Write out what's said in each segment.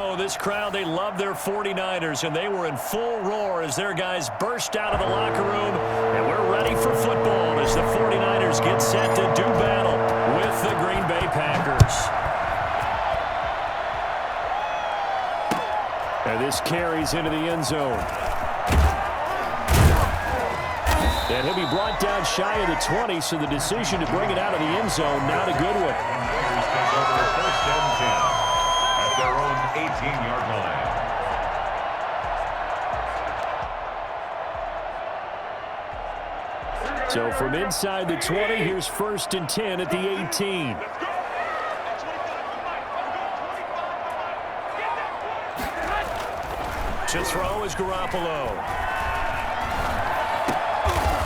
know, this crowd, they love their 49ers, and they were in full roar as their guys burst out of the locker room. And we're ready for football as the 49ers get set to do battle with the Green Bay Packers. And this carries into the end zone. And he'll be brought down shy of the 20, so the decision to bring it out of the end zone, not a good one. First and 10 at their own 18-yard line. So from inside the 20, here's first and 10 at the 18. To throw is Garoppolo.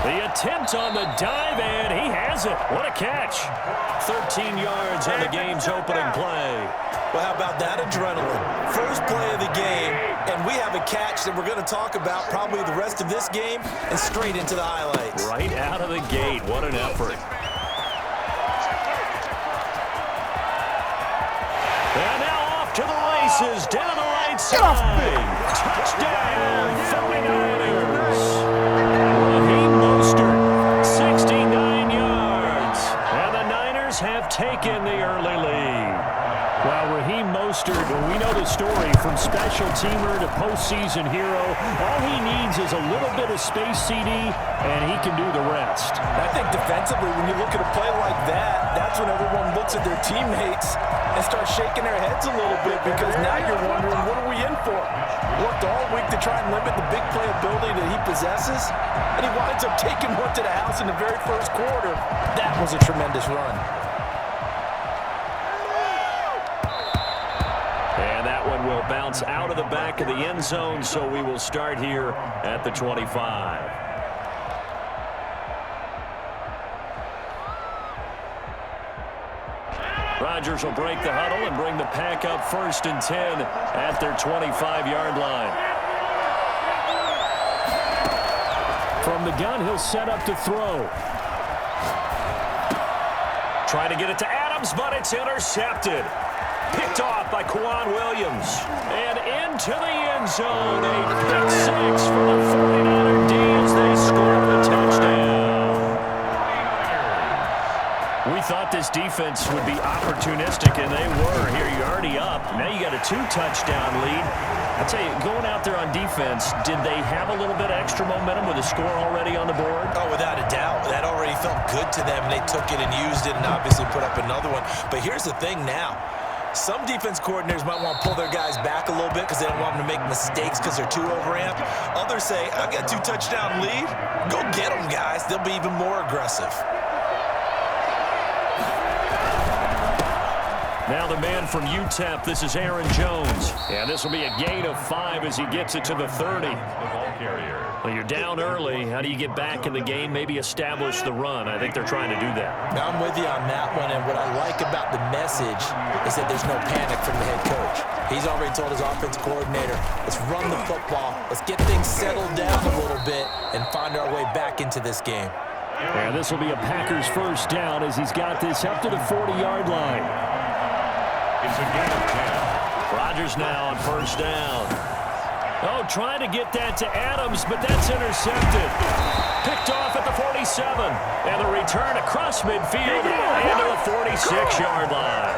The attempt on the dive, and he has it. What a catch. 13 yards on the game's opening play. Well, how about that adrenaline? First play of the game, and we have a catch that we're going to talk about probably the rest of this game and straight into the highlights. Right out of the gate. What an effort. And now off to the races, down the right side. Touchdown, 49ers. Raheem Mostert, 69 yards. And the Niners have taken the early lead. Well, Raheem Mostert, we know the story, from special teamer to postseason hero. All he needs is a little bit of space, CD, and he can do the rest. I think defensively, when you look at a play like that, that's when everyone looks at their teammates and starts shaking their heads a little bit, because now you're wondering, what are we in for? Worked all week to try and limit the big play ability that he possesses, and he winds up taking one to the house in the very first quarter. That was a tremendous run. And that one will bounce out of the back of the end zone, so we will start here at the 25. Rodgers will break the huddle and bring the pack up first and 10 at their 25-yard line. From the gun, he'll set up to throw. Trying to get it to Adams, but it's intercepted. Picked off by Kwan Williams. And into the end zone. A pick six for the 49er D as they score the touchdown. We thought this defense would be opportunistic, and they were. Here, you're already up. Now you got a 2-touchdown lead. I'll tell you, going out there on defense, did they have a little bit of extra momentum with a score already on the board? Oh, without a doubt. That already felt good to them, and they took it and used it and obviously put up another one. But here's the thing now. Some defense coordinators might want to pull their guys back a little bit because they don't want them to make mistakes because they're too overamped. Others say, I got a 2-touchdown lead. Go get them, guys. They'll be even more aggressive. Now the man from UTEP, this is Aaron Jones. And this will be a gain of 5 as he gets it to the 30. Well, you're down early. How do you get back in the game, maybe establish the run? I think they're trying to do that. Now, I'm with you on that one, and what I like about the message is that there's no panic from the head coach. He's already told his offense coordinator, let's run the football, let's get things settled down a little bit and find our way back into this game. And this will be a Packers first down as he's got this up to the 40-yard line. It's a gain of 10. Rodgers now on first down. Oh, trying to get that to Adams, but that's intercepted. Picked off at the 47. And the return across midfield into the 46-yard line.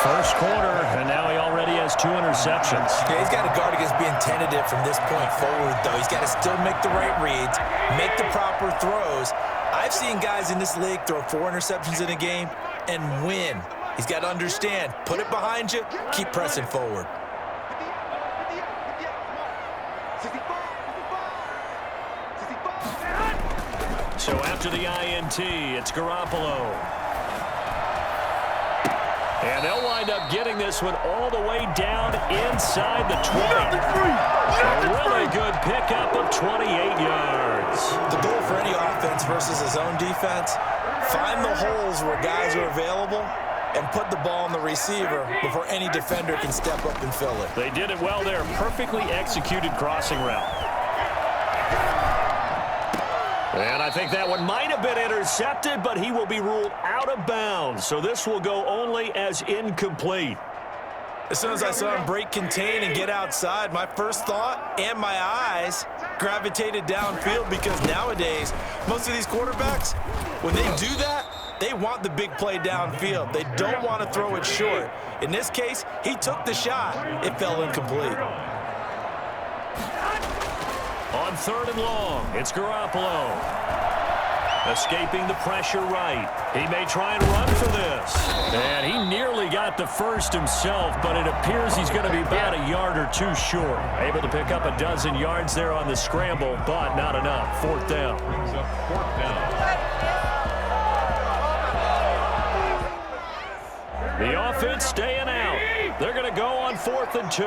First quarter, and now he already has 2 interceptions. Yeah, he's got to guard against being tentative from this point forward, though. He's got to still make the right reads, make the proper throws. I've seen guys in this league throw 4 interceptions in a game and win. He's got to understand, put it behind you, keep pressing forward. So after the INT, it's Garoppolo. And they'll wind up getting this one all the way down inside the 20. A really good pickup of 28 yards. The goal for any offense versus his own defense, find the holes where guys are available and put the ball on the receiver before any defender can step up and fill it. They did it well there. Perfectly executed crossing route. And I think that one might have been intercepted, but he will be ruled out of bounds. So this will go only as incomplete. As soon as I saw him break contain and get outside, my first thought and my eyes gravitated downfield, because nowadays, most of these quarterbacks, when they do that, they want the big play downfield. They don't want to throw it short. In this case, he took the shot. It fell incomplete. On 3rd and long, it's Garoppolo. Escaping the pressure right. He may try and run for this. And he nearly got the first himself, but it appears he's going to be about a yard or two short. Able to pick up a dozen yards there on the scramble, but not enough. 4th down. Brings up 4th down. The offense staying out. They're going to go on 4th and 2.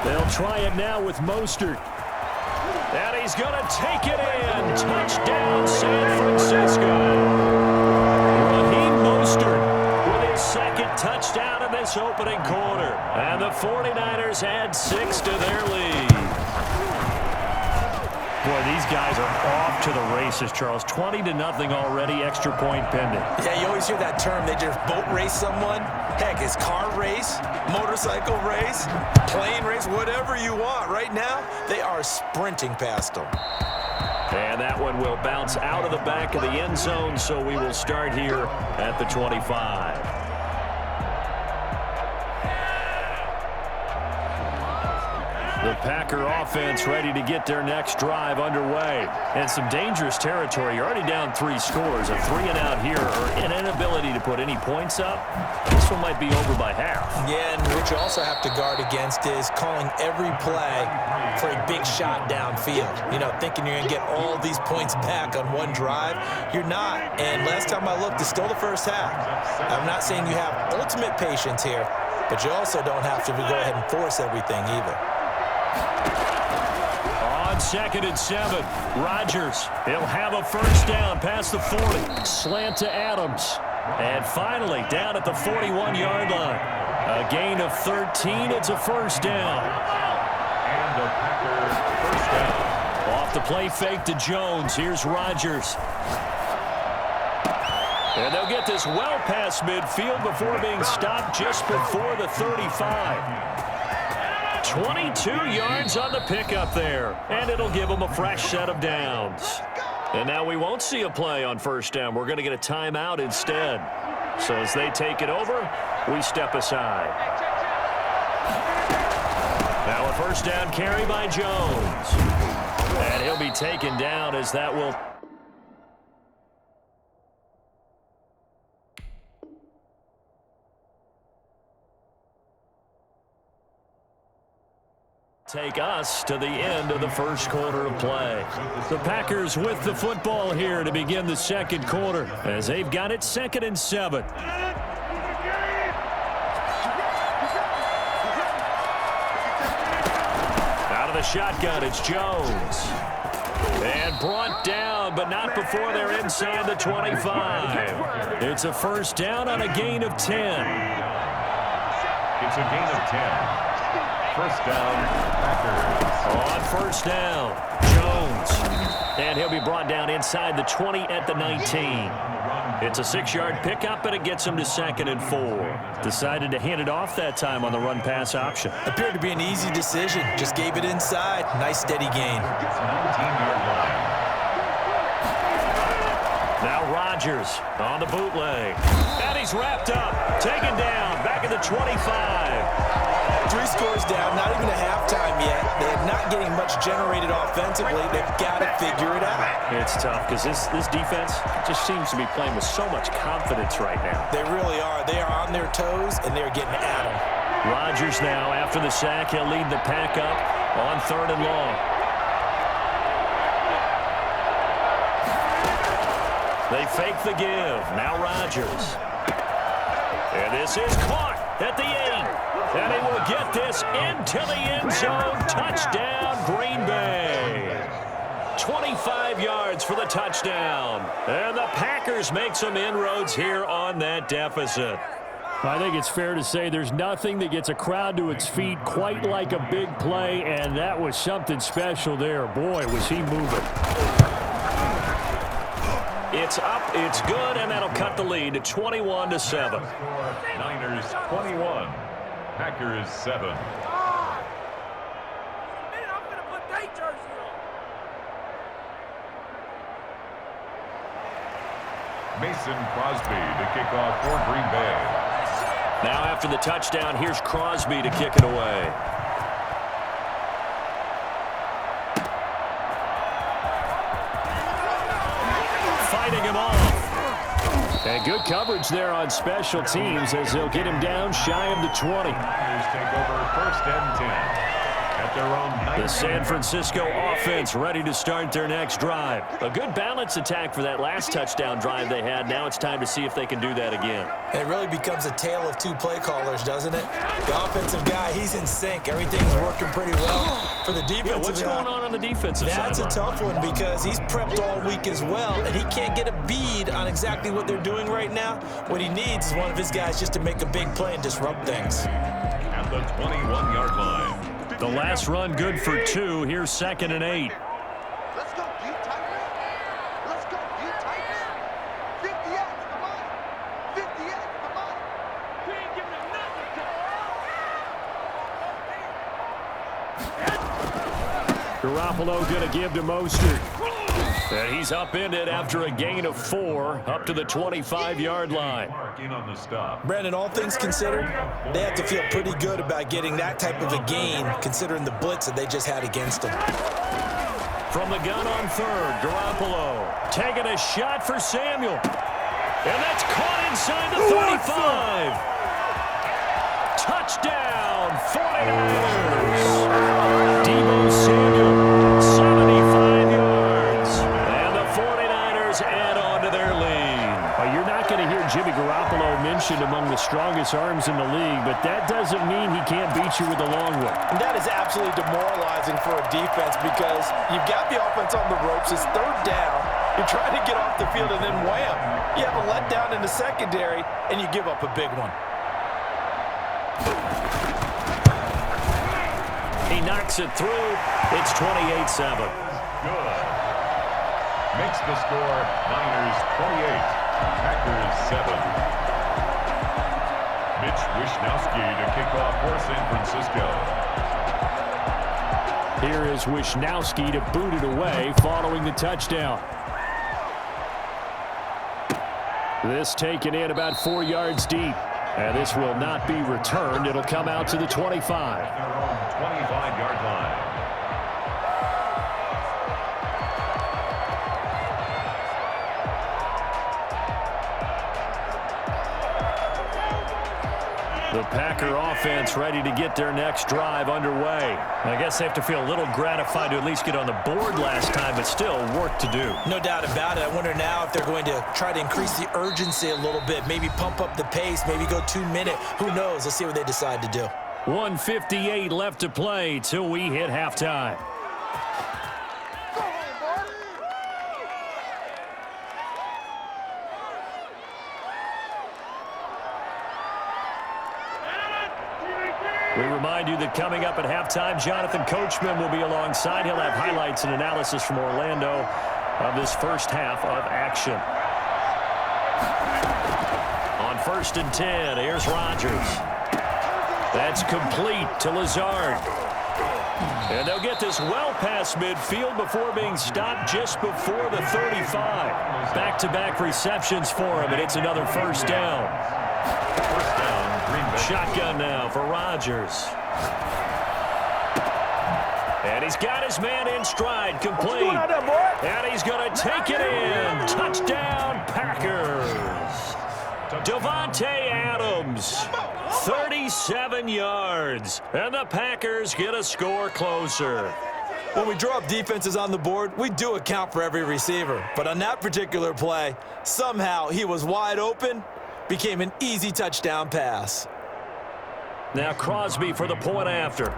They'll try it now with Mostert. And he's going to take it in. Touchdown, San Francisco. Raheem Mostert with his 2nd touchdown in this opening quarter. And the 49ers add 6 to their lead. Boy, these guys are off to the races, Charles. 20-0 already, extra point pending. Yeah, you always hear that term. They just boat race someone. Heck, it's car race, motorcycle race, plane race, whatever you want. Right now, they are sprinting past them. And that one will bounce out of the back of the end zone, so we will start here at the 25. The Packer offense ready to get their next drive underway. And some dangerous territory. You're already down 3 scores. A 3-and-out here, or an inability to put any points up. This one might be over by half. Yeah, and what you also have to guard against is calling every play for a big shot downfield. You know, thinking you're going to get all these points back on one drive. You're not. And last time I looked, it's still the first half. I'm not saying you have ultimate patience here, but you also don't have to go ahead and force everything either. On 2nd and 7, Rodgers. He'll have a first down past the 40. Slant to Adams. And finally, down at the 41-yard line. A gain of 13. It's a first down. And the Packers first down. Off the play fake to Jones. Here's Rodgers. And they'll get this well past midfield before being stopped just before the 35. 22 yards on the pickup there, and it'll give them a fresh set of downs. And now we won't see a play on first down. We're going to get a timeout instead. So as they take it over, we step aside. Now a first down carry by Jones. And he'll be taken down as that will take us to the end of the first quarter of play. The Packers with the football here to begin the second quarter as they've got it 2nd and 7. Out of the shotgun, it's Jones. And brought down, but not before they're inside the 25. It's a first down on a gain of 10. It's a gain of 10. First down, Packers. On first down, Jones. And he'll be brought down inside the 20 at the 19. It's a 6-yard pickup, but it gets him to 2nd and 4. Decided to hand it off that time on the run-pass option. Appeared to be an easy decision. Just gave it inside. Nice, steady gain. Gets 19-yard line. Now Rodgers on the bootleg. And he's wrapped up. Taken down. Back at the 25. 3 scores down, not even a halftime yet. They're not getting much generated offensively. They've got to figure it out. It's tough because this defense just seems to be playing with so much confidence right now. They really are. They are on their toes, and they're getting at them. Rodgers now, after the sack, he'll lead the pack up on 3rd and long. They fake the give. Now Rodgers. And this is caught at the 8. And he will get this into the end zone. Touchdown, Green Bay. 25 yards for the touchdown. And the Packers make some inroads here on that deficit. I think it's fair to say there's nothing that gets a crowd to its feet quite like a big play, and that was something special there. Boy, was he moving. It's up, it's good, and that'll cut the lead to 21-7. Niners 21, Packers 7. Mason Crosby to kick off for Green Bay. Now after the touchdown, here's Crosby to kick it away. Fighting him off. And good coverage there on special teams as they'll get him down shy of the 20. Packers take over first and 10. At their own 19. The San Francisco offense ready to start their next drive. A good balanced attack for that last touchdown drive they had. Now it's time to see if they can do that again. It really becomes a tale of two play callers, doesn't it? The offensive guy, he's in sync. Everything's working pretty well. For the defensive what's guy, going on the defensive side? that's a tough one because he's prepped all week as well, and he can't get a bead on exactly what they're doing right now. What he needs is one of his guys just to make a big play and disrupt things. At the 21-yard line. The last run good for 2. Here's 2nd and 8. Let's go, D Tigers. Let's go, D Tigers. 50X, come on. 50X, come on. We ain't giving them nothing. Garoppolo going to give to Mostert. And he's upended after a gain of 4 up to the 25-yard line. Marking on the stop. Brandon, all things considered, they have to feel pretty good about getting that type of a gain considering the blitz that they just had against them. From the gun on 3rd, Garoppolo taking a shot for Samuel. And that's caught inside the 35. Touchdown, 49ers. Deebo Samuel, 75 yards. And the 49ers add on to their lead. Well, you're not going to hear Jimmy Garoppolo mentioned among the strongest arms in the league, but that doesn't mean he can't beat you with a long one. And that is absolutely demoralizing for a defense because you've got the offense on the ropes. It's 3rd down. You're trying to get off the field, and then wham, you have a letdown in the secondary, and you give up a big one. He knocks it through. It's 28-7. Good. Makes the score Niners 28, Packers 7. Mitch Wishnowsky to kick off for San Francisco. Here is Wishnowsky to boot it away following the touchdown. This taken in about 4 yards deep. And this will not be returned. It'll come out to the 25. Their own 25-yard line. The Packer offense ready to get their next drive underway. I guess they have to feel a little gratified to at least get on the board last time, but still work to do. No doubt about it. I wonder now if they're going to try to increase the urgency a little bit, maybe pump up the pace, maybe go 2-minute. Who knows? Let's see what they decide to do. 1:58 left to play till we hit halftime. We remind you that coming up at halftime, Jonathan Coachman will be alongside. He'll have highlights and analysis from Orlando of this first half of action. On 1st and 10, here's Rodgers. That's complete to Lazard. And they'll get this well past midfield before being stopped just before the 35. Back-to-back receptions for him, and it's another first down. First down, Green Bay. Shotgun now for Rodgers. And he's got his man in stride, complete. And he's going to take it in. Touchdown, Packers. Davante Adams, 37 yards. And the Packers get a score closer. When we draw up defenses on the board, we do account for every receiver. But on that particular play, somehow he was wide open, became an easy touchdown pass. Now Crosby for the point after.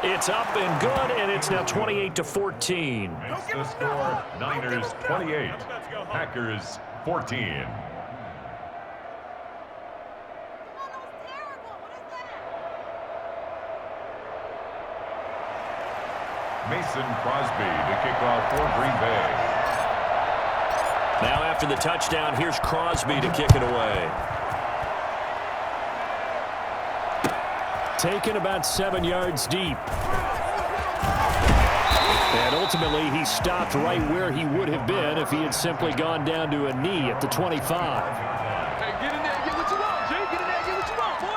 It's It's up and good, and it's now 28-14. Makes the score Niners 28, Packers 14. Mason Crosby to kick off for Green Bay. Now after the touchdown, here's Crosby to kick it away. Taken about 7 yards deep. And ultimately, he stopped right where he would have been if he had simply gone down to a knee at the 25. Hey, get in there and get what you want, Jay. Get in there and get what you want, boy.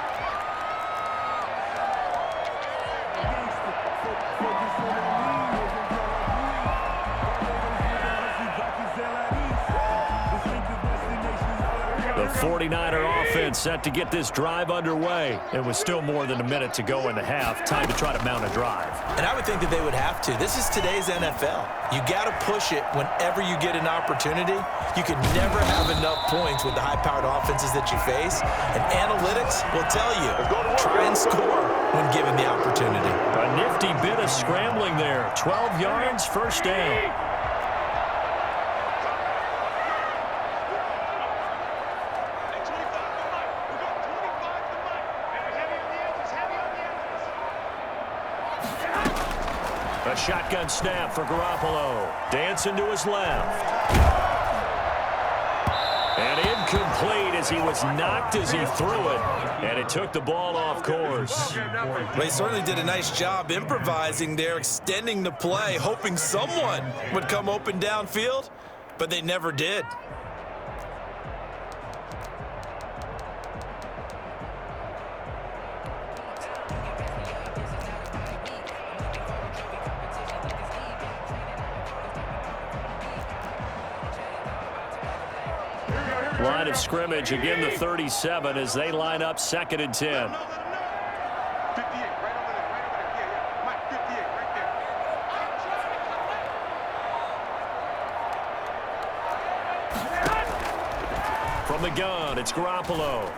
The 49er offense set to get this drive underway. It was still more than a minute to go in the half. Time to try to mount a drive. And I would think that they would have to. This is today's NFL. You got to push it whenever you get an opportunity. You can never have enough points with the high-powered offenses that you face. And analytics will tell you, try and score when given the opportunity. A nifty bit of scrambling there. 12 yards, first down. A shotgun snap for Garoppolo. Dancing to his left. And incomplete as he was knocked as he threw it. And it took the ball off course. They certainly did a nice job improvising there, extending the play, hoping someone would come open downfield, but they never did. Line of scrimmage, again the 37 as they line up 2nd and 10. 58, right over there, yeah. Mike, 58, right there. From the gun, it's Garoppolo.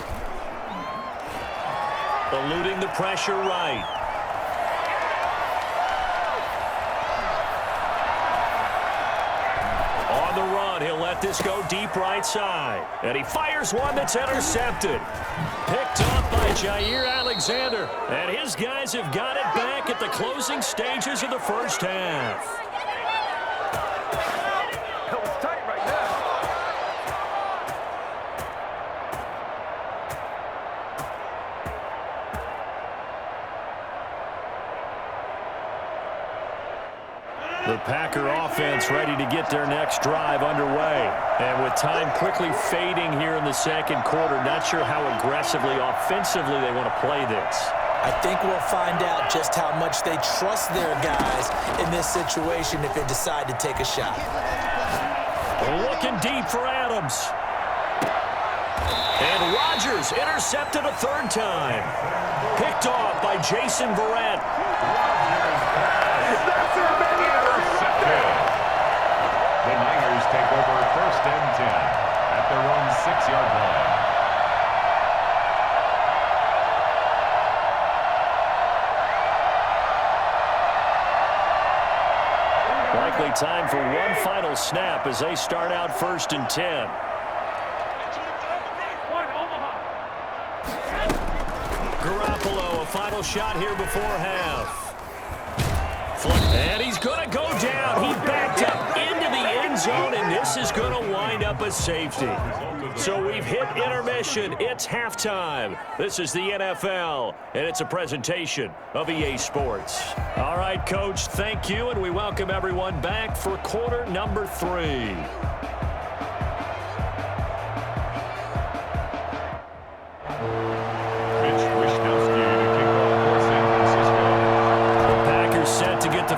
Eluding the pressure right. On the run, he'll let this go deep right side. And he fires one that's intercepted. Picked up by Jair Alexander. And his guys have got it back at the closing stages of the first half. That was tight right now. The Packer offense ready to get their next drive underway. And with time quickly fading here in the second quarter, not sure how aggressively, offensively they want to play this. I think we'll find out just how much they trust their guys in this situation if they decide to take a shot. Looking deep for Adams. And Rodgers intercepted a third time. Picked off by Jason Verrett. The Niners take over 1st and 10 at their own 6-yard line. Likely time for one final snap as they start out 1st and 10. Garoppolo, a final shot here before half. And he's going to go down. He backed up into the end zone, and this is going to wind up a safety. So we've hit intermission. It's halftime. This is the NFL, and it's a presentation of EA Sports. All right, Coach, thank you, and we welcome everyone back for quarter number 3.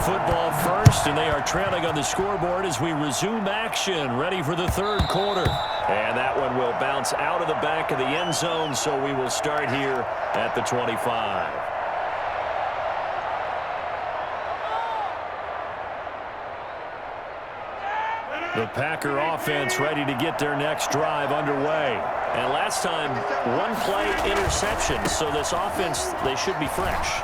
Football first, and they are trailing on the scoreboard as we resume action, ready for the third quarter. And that one will bounce out of the back of the end zone, so we will start here at the 25. The Packer offense ready to get their next drive underway. And last last time, one-play interception. So this offense, they should be fresh.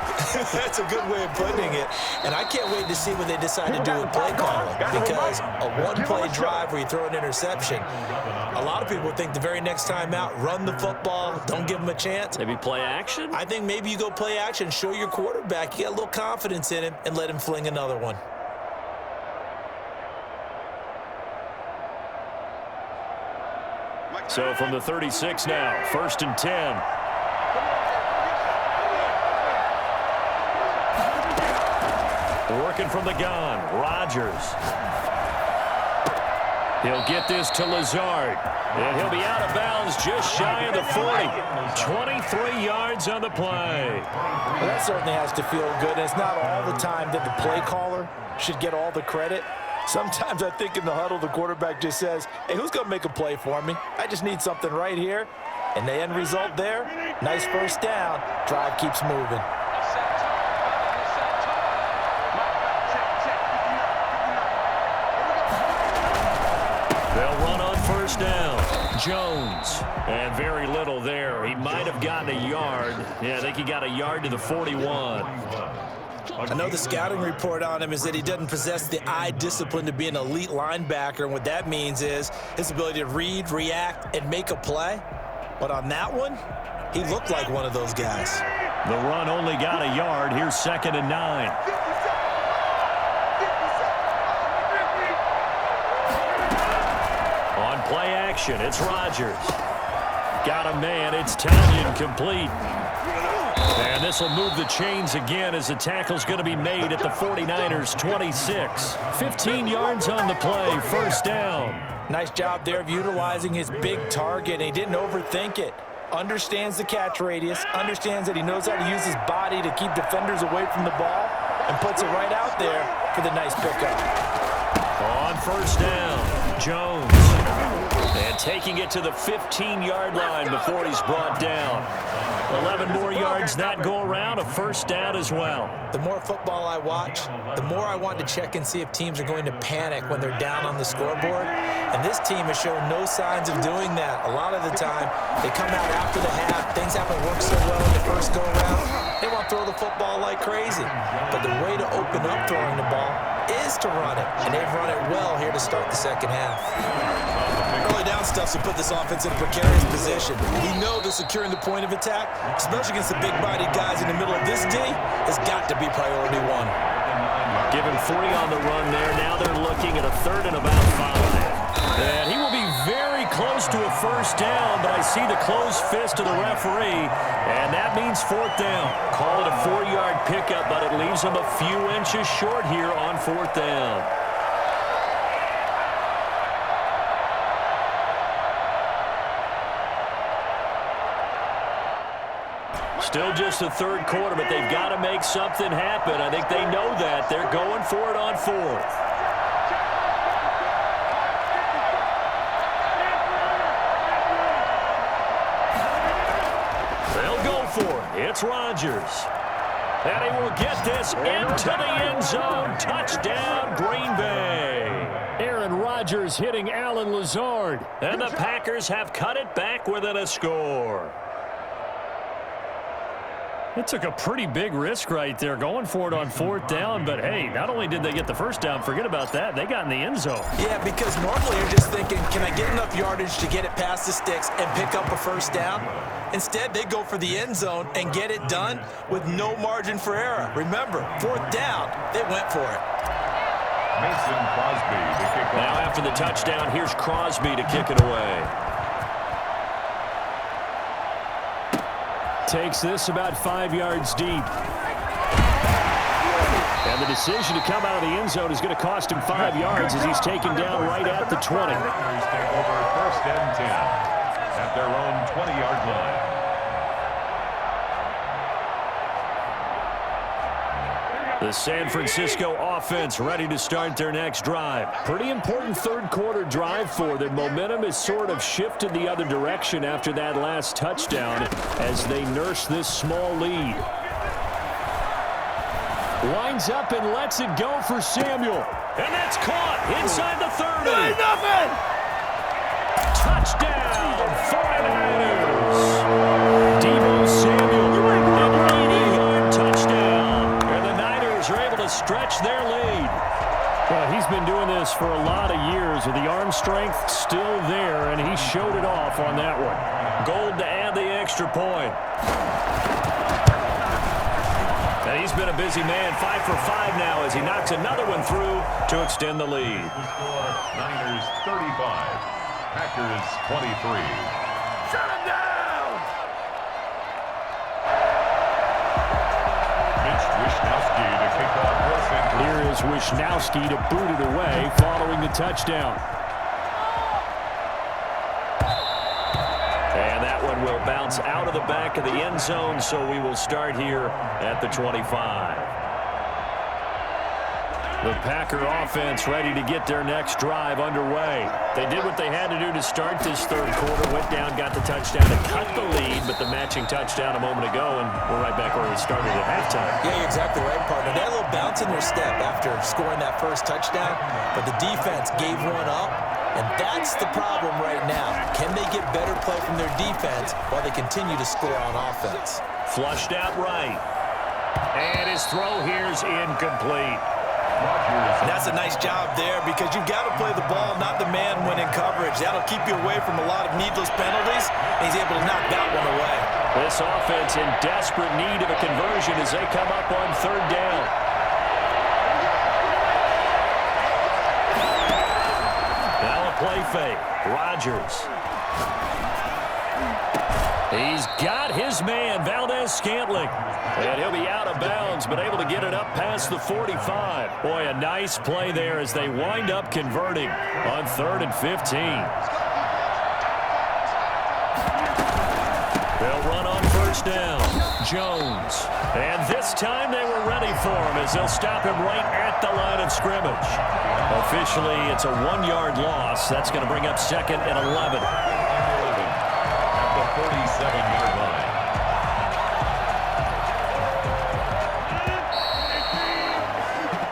That's a good way of putting it. And I can't wait to see what they decide to do with play calling, because a one-play drive where you throw an interception, a lot of people think the very next time out, run the football, don't give them a chance. Maybe play action? I think maybe you go play action, show your quarterback, you get a little confidence in him, and let him fling another one. So from the 36 now, 1st and 10. Working from the gun, Rodgers. He'll get this to Lazard. And he'll be out of bounds just shy of the 40. 23 yards on the play. Well, that certainly has to feel good. And it's not all the time that the play caller should get all the credit. Sometimes I think in the huddle, the quarterback just says, hey, who's going to make a play for me? I just need something right here. And the end result there, nice first down. Drive keeps moving. They'll run on first down. Jones. And very little there. He might have gotten a yard. Yeah, I think he got a yard to the 41. I know the scouting report on him is that he doesn't possess the eye discipline to be an elite linebacker, and what that means is his ability to read, react, and make a play. But on that one, he looked like one of those guys. The run only got a yard. Here's 2nd and 9. On play action, it's Rodgers. Got a man, it's Tanyan complete. And this will move the chains again as the tackle's going to be made at the 49ers 26. 15 yards on the play, first down. Nice job there of utilizing his big target. He didn't overthink it. Understands the catch radius, understands that he knows how to use his body to keep defenders away from the ball, and puts it right out there for the nice pickup. On first down, Jones. And taking it to the 15-yard line before he's brought down. 11 more yards that go around, a first down as well. The more football I watch, the more I want to check and see if teams are going to panic when they're down on the scoreboard. And this team has shown no signs of doing that. A lot of the time, they come out after the half. Things haven't worked so well in the first go-around. They want to throw the football like crazy. But the way to open up throwing the ball is to run it. And they've run it well here to start the second half. Early down stuff to put this offense in a precarious position. We know that securing the point of attack, especially against the big-bodied guys in the middle of this D, has got to be priority one. Give him 40 on the run there. Now they're looking at a 3rd and about 5. And he will be very close to a first down, but I see the closed fist of the referee, and that means 4th down. Call it a 4-yard pickup, but it leaves him a few inches short here on 4th down. Still just the 3rd quarter, but they've got to make something happen. I think they know that. They're going for it on 4th. They'll go for it. It's Rodgers. And he will get this into the end zone. Touchdown, Green Bay. Aaron Rodgers hitting Alan Lazard. And the Packers have cut it back within a score. It took a pretty big risk right there going for it on 4th down, but hey, not only did they get the first down, forget about that, they got in the end zone. Yeah, because normally you're just thinking, can I get enough yardage to get it past the sticks and pick up a first down? Instead, they go for the end zone and get it done with no margin for error. Remember, 4th down, they went for it. Mason Crosby to kick off. Now after the touchdown, here's Crosby to kick it away. Takes this about 5 yards deep. And the decision to come out of the end zone is going to cost him 5 yards as he's taken down right at the 20. Take over 1st and 10 at their own 20-yard line. The San Francisco offense ready to start their next drive. Pretty important 3rd quarter drive for them. Momentum has sort of shifted the other direction after that last touchdown as they nurse this small lead. Winds up and lets it go for Samuel. And that's caught inside the 30. Touchdown, 49ers. for a lot of years with the arm strength still there, and he showed it off on that one. Gold to add the extra point. And he's been a busy man, 5 for 5 now as he knocks another one through to extend the lead. The score, Niners 35, Packers 23. Shut him down! Mitch Wishnowsky to kick off Wilson. Here is Wishnowsky to boot it away following the touchdown. And that one will bounce out of the back of the end zone, so we will start here at the 25. The Packer offense ready to get their next drive underway. They did what they had to do to start this third quarter, went down, got the touchdown to cut the lead, but the matching touchdown a moment ago, and we're right back where we started at halftime. Yeah, you're exactly right, partner. They had a little bounce in their step after scoring that first touchdown, but the defense gave one up, and that's the problem right now. Can they get better play from their defense while they continue to score on offense? Flushed out right. And his throw here's incomplete. And that's a nice job there because you've got to play the ball, not the man when in coverage. That'll keep you away from a lot of needless penalties, and he's able to knock that one away. This offense in desperate need of a conversion as they come up on third down. Now a play fake. Rodgers. He's got his man, Valdez-Scantling. And he'll be out of bounds, but able to get it up past the 45. Boy, a nice play there as they wind up converting on 3rd and 15. They'll run on first down. Jones. And this time they were ready for him as they'll stop him right at the line of scrimmage. Officially, it's a 1-yard loss. That's going to bring up 2nd and 11. At the 47-yard line.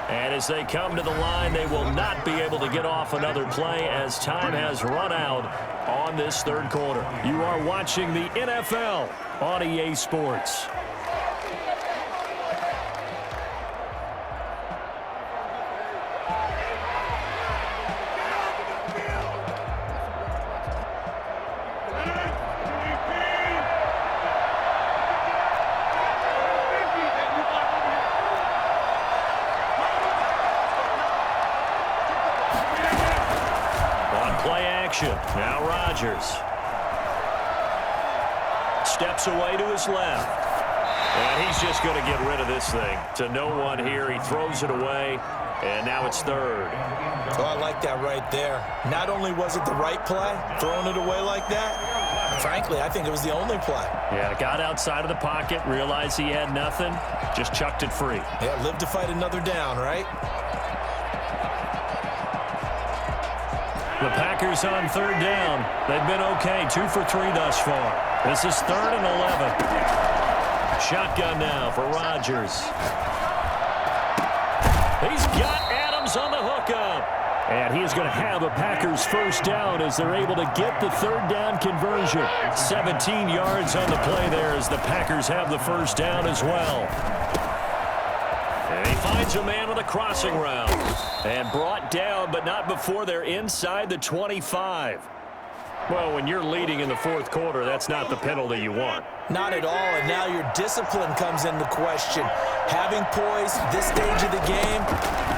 And as they come to the line, they will not be able to get off another play as time has run out on this third quarter. You are watching the NFL on EA Sports. Now Rodgers steps away to his left. And he's just going to get rid of this thing. To no one here. He throws it away. And now it's 3rd. Oh, I like that right there. Not only was it the right play, throwing it away like that, frankly, I think it was the only play. Yeah, got outside of the pocket, realized he had nothing, just chucked it free. Yeah, live to fight another down, right? The Packers on 3rd down. They've been okay, 2 for 3 thus far. This is 3rd and 11. Shotgun now for Rodgers. He's got Adams on the hookup. And he's going to have a Packers first down as they're able to get the 3rd down conversion. 17 yards on the play there as the Packers have the first down as well. And he finds a man on the crossing route. And brought down, but not before they're inside the 25. Well, when you're leading in the 4th quarter, that's not the penalty you want. Not at all, and now your discipline comes into question. Having poise this stage of the game,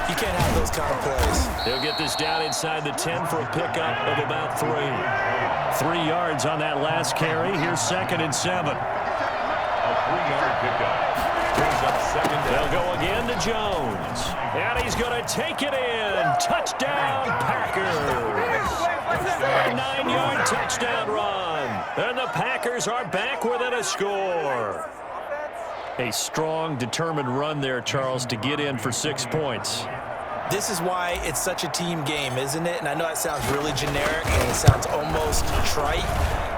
you can't have those kind of plays. They'll get this down inside the 10 for a pickup of about 3. 3 yards on that last carry. Here's 2nd and 7. A 3-yard pickup. Brings up 2nd down. They'll go again to Jones. And he's going to take it in. Touchdown, Packers. A 9-yard touchdown run. And the Packers are back within a score. A strong, determined run there, Charles, to get in for 6 points. This is why it's such a team game, isn't it? And I know that sounds really generic and it sounds almost trite,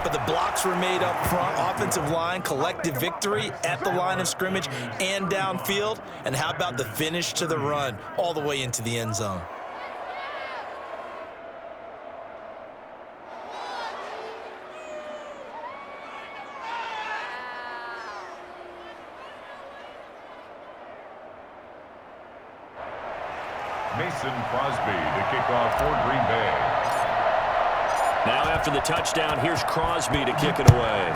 but the blocks were made up front, offensive line, collective victory at the line of scrimmage and downfield. And how about the finish to the run all the way into the end zone? Mason Crosby to kick off for Green Bay. Now after the touchdown, here's Crosby to kick it away.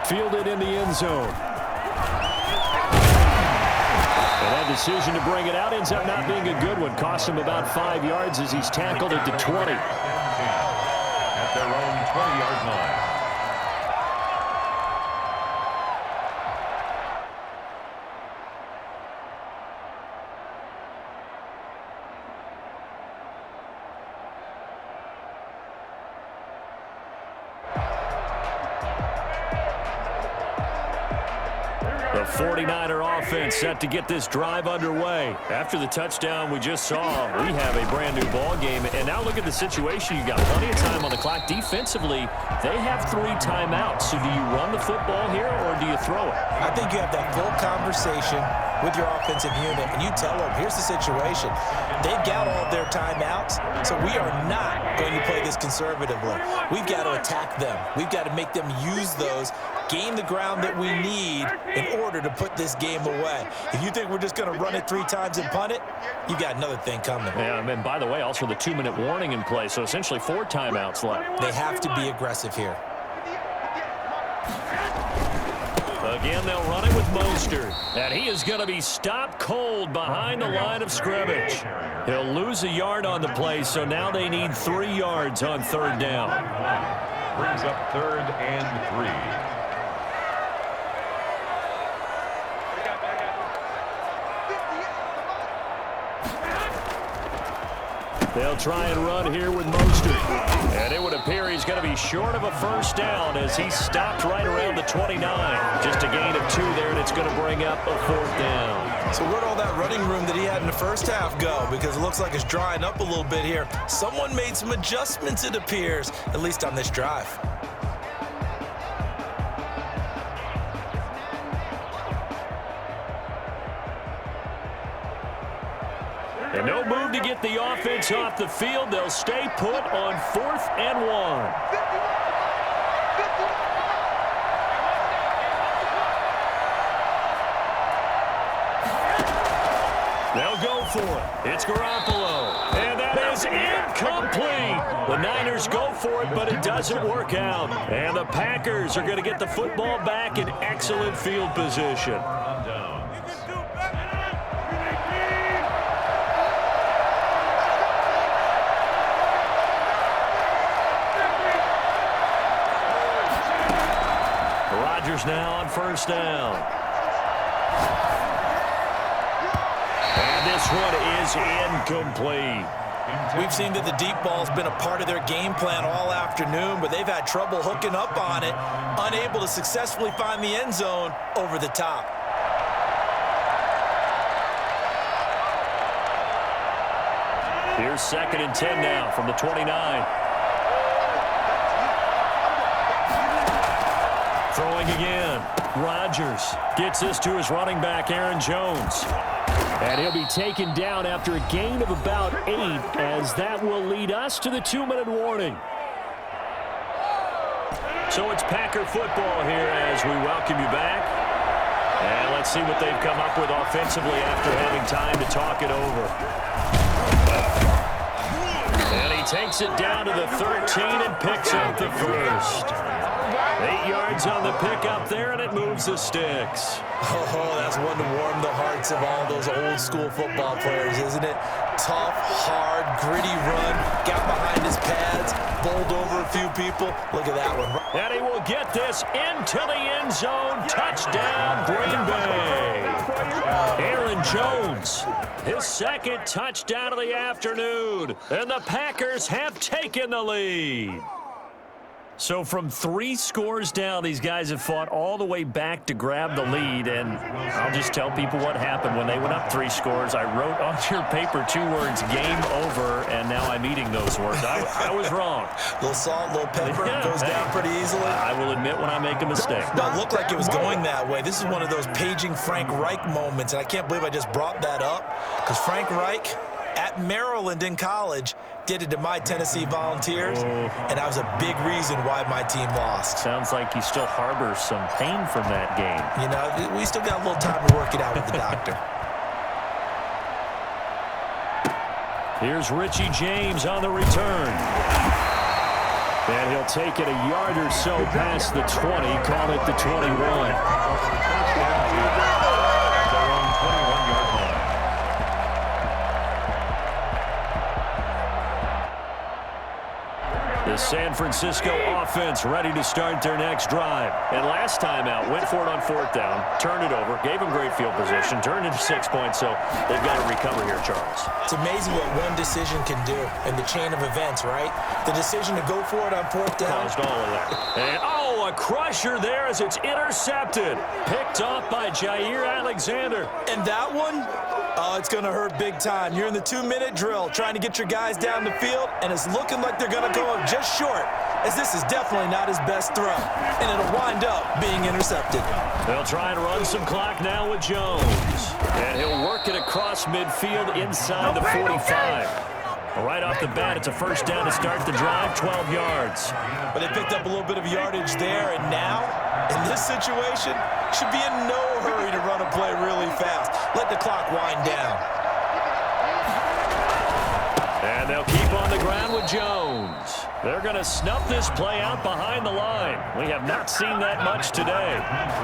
Fielded in the end zone. And that decision to bring it out ends up not being a good one. Cost him about 5 yards as he's tackled at the 20. At their own 20-yard line. The 49er offense set to get this drive underway. After the touchdown we just saw, we have a brand-new ball game. And now look at the situation. You got plenty of time on the clock. Defensively, they have 3 timeouts. So do you run the football here or do you throw it? I think you have that full conversation with your offensive unit, and you tell them, here's the situation. They've got all of their timeouts, so we are not going to play this conservatively. We've got to attack them. We've got to make them use those, gain the ground that we need in order to put this game away. If you think we're just going to run it 3 times and punt it, you got another thing coming. Yeah, and by the way, also the 2-minute warning in play, so essentially 4 timeouts left. They have to be aggressive here. Again, they'll run it with Mostert, and he is going to be stopped cold behind the line of scrimmage. He'll lose a yard on the play, so now they need 3 yards on 3rd down. Brings up 3rd and 3. They'll try and run here with Mostert. And it would appear he's going to be short of a 1st down as he's stopped right around the 29. Just a gain of 2 there, and it's going to bring up a 4th down. So where'd all that running room that he had in the first half go? Because it looks like it's drying up a little bit here. Someone made some adjustments, it appears, at least on this drive. And no move to get the offense off the field. They'll stay put on 4th and 1. They'll go for it. It's Garoppolo. And that is incomplete. The Niners go for it, but it doesn't work out. And the Packers are going to get the football back in excellent field position. Now on 1st down. And this one is incomplete. We've seen that the deep ball's been a part of their game plan all afternoon, but they've had trouble hooking up on it, unable to successfully find the end zone over the top. Here's 2nd and 10 now from the 29. Throwing again. Rodgers gets this to his running back, Aaron Jones. And he'll be taken down after a gain of about 8, as that will lead us to the 2-minute warning. So it's Packer football here as we welcome you back. And let's see what they've come up with offensively after having time to talk it over. And he takes it down to the 13 and picks up the 1st. 8 yards on the pickup there, and it moves the sticks. Oh, that's one to warm the hearts of all those old-school football players, isn't it? Tough, hard, gritty run, got behind his pads, bowled over a few people. Look at that one. And he will get this into the end zone. Touchdown, Green Bay. Aaron Jones, his 2nd touchdown of the afternoon, and the Packers have taken the lead. So from 3 scores down, these guys have fought all the way back to grab the lead, and I'll just tell people what happened when they went up 3 scores. I wrote on your paper 2 words, game over, and now I'm eating those words. I was wrong. A little salt, a little pepper, goes down pretty easily. I will admit when I make a mistake. No, it looked like it was going that way. This is one of those paging Frank Reich moments, and I can't believe I just brought that up, because Frank Reich at Maryland in college, did it to my Tennessee Volunteers, and that was a big reason why my team lost. Sounds like you still harbor some pain from that game. You know, we still got a little time to work it out with the doctor. Here's Richie James on the return. And he'll take it a yard or so past the 20, call it the 21. Their own 21-yard line. The San Francisco offense ready to start their next drive. And last time out, went for it on fourth down, turned it over, gave them great field position, turned into 6 points, so they've got to recover here, Charles. It's amazing what one decision can do in the chain of events, right? The decision to go for it on fourth down. Caused all of that. And, a crusher there as it's intercepted. Picked off by Jair Alexander. And that one, it's going to hurt big time. You're in the 2-minute drill trying to get your guys down the field, and it's looking like they're going to go up just short, as this is definitely not his best throw, and it'll wind up being intercepted. They'll try and run some clock now with Jones. And he'll work it across midfield inside the 45. Right off the bat, it's a first down to start the drive, 12 yards. But they picked up a little bit of yardage there, and now, in this situation, should be in no hurry to run a play really fast. Let the clock wind down. And they'll keep on the ground with Jones. They're going to snuff this play out behind the line. We have not seen that much today.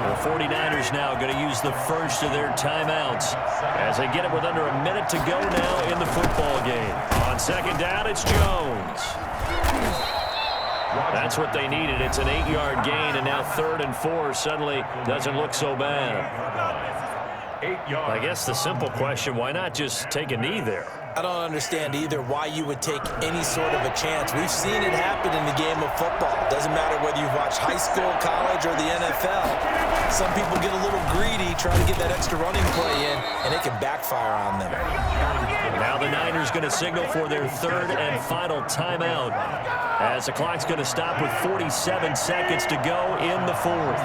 The 49ers now going to use the first of their timeouts as they get it with under a minute to go now in the football game. On second down, it's Jones. That's what they needed. It's an 8-yard gain, and now 3rd and 4 suddenly doesn't look so bad. 8 yards. I guess the simple question, why not just take a knee there? I don't understand either why you would take any sort of a chance. We've seen it happen in the game of football. Doesn't matter whether you watch high school, college, or the NFL. Some people get a little greedy, trying to get that extra running play in, and it can backfire on them. Now the Niners going to signal for their 3rd and final timeout as the clock's going to stop with 47 seconds to go in the 4th.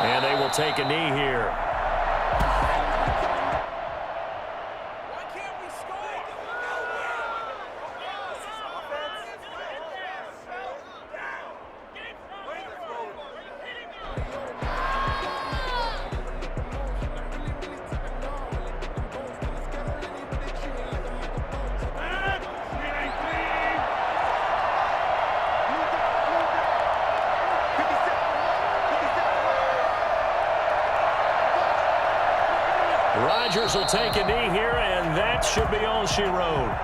And they will take a knee here. Rodgers will take a knee here, and that should be all she wrote.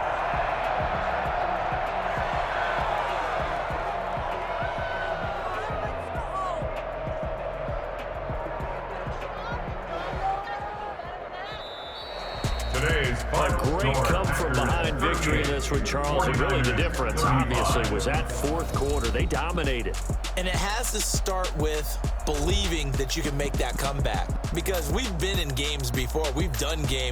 A great come-from-behind victory in this one, Charles. And really the difference, obviously, was that 4th quarter. They dominated. And it has to start with believing that you can make that comeback. Because we've been in games before. We've done games